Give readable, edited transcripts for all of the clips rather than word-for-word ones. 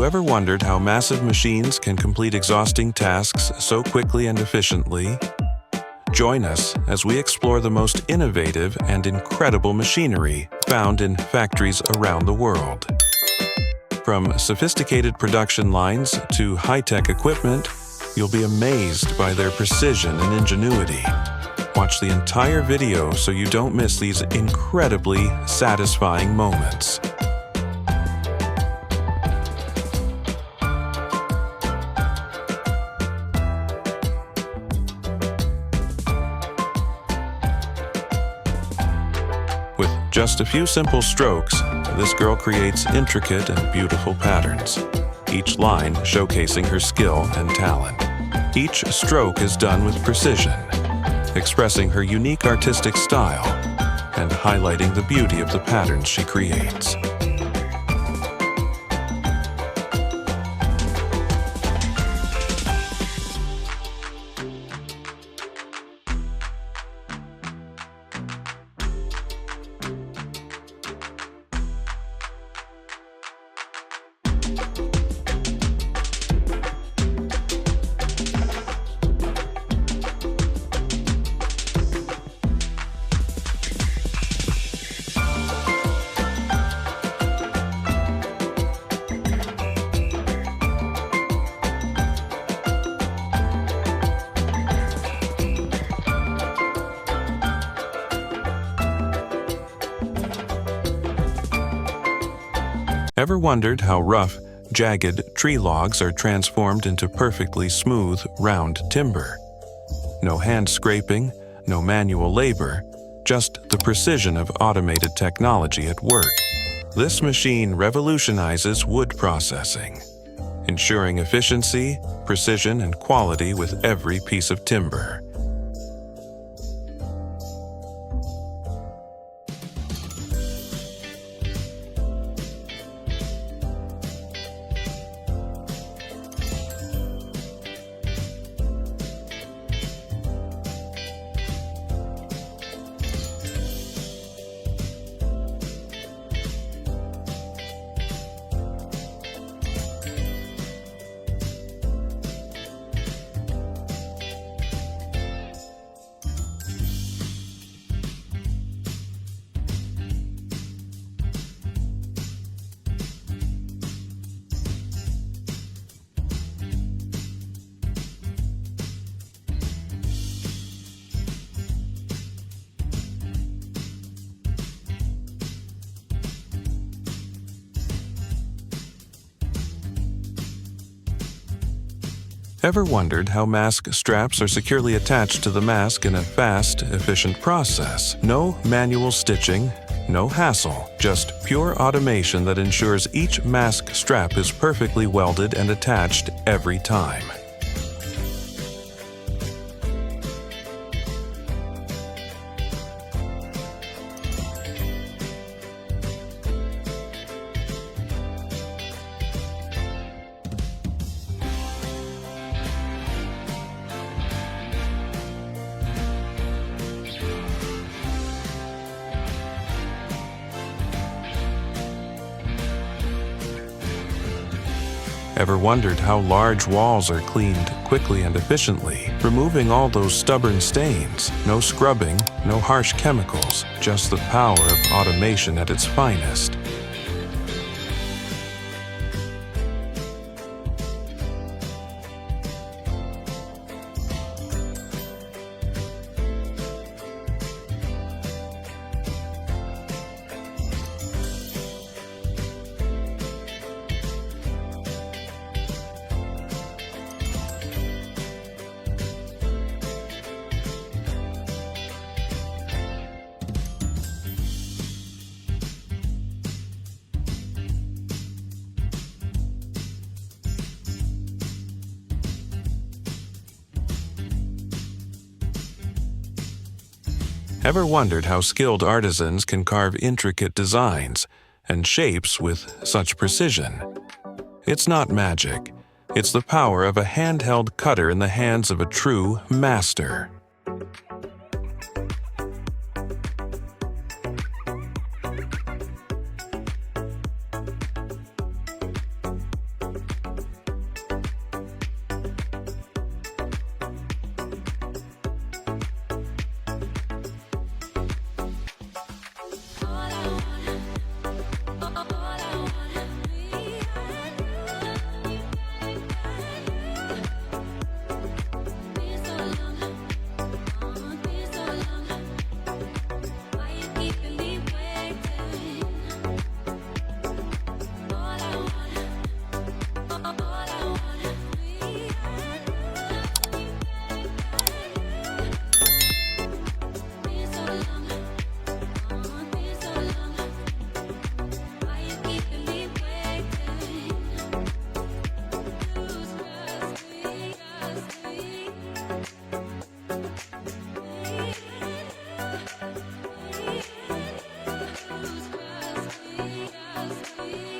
you ever wondered how massive machines can complete exhausting tasks so quickly and efficiently? Join us as we explore the most innovative and incredible machinery found in factories around the world. From sophisticated production lines to high-tech equipment, you'll be amazed by their precision and ingenuity. Watch the entire video so you don't miss these incredibly satisfying moments. With just a few simple strokes, this girl creates intricate and beautiful patterns, each line showcasing her skill and talent. Each stroke is done with precision, expressing her unique artistic style and highlighting the beauty of the patterns she creates. Ever wondered how rough, jagged tree logs are transformed into perfectly smooth, round timber? No hand scraping, no manual labor, just the precision of automated technology at work. This machine revolutionizes wood processing, ensuring efficiency, precision, and quality with every piece of timber. Ever wondered how mask straps are securely attached to the mask in a fast, efficient process? No manual stitching, no hassle, just pure automation that ensures each mask strap is perfectly welded and attached every time. Ever wondered how large walls are cleaned quickly and efficiently, removing all those stubborn stains? No scrubbing, no harsh chemicals, just the power of automation at its finest. Ever wondered how skilled artisans can carve intricate designs and shapes with such precision? It's not magic. It's the power of a handheld cutter in the hands of a true master.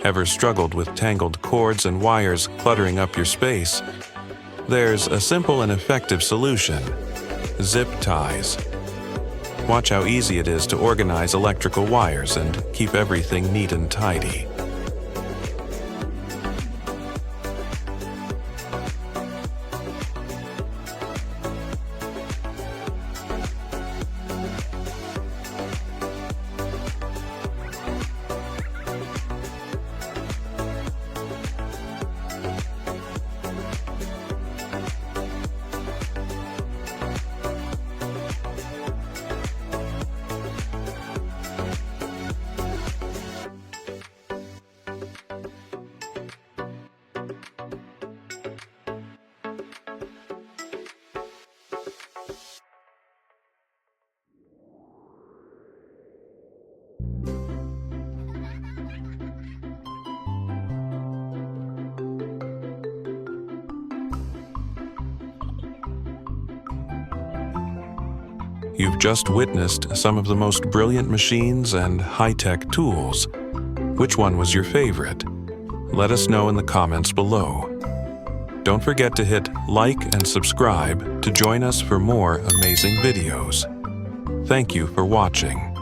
Ever struggled with tangled cords and wires cluttering up your space? There's a simple and effective solution: zip ties. Watch how easy it is to organize electrical wires and keep everything neat and tidy. You've just witnessed some of the most brilliant machines and high-tech tools. Which one was your favorite? Let us know in the comments below. Don't forget to hit like and subscribe to join us for more amazing videos. Thank you for watching.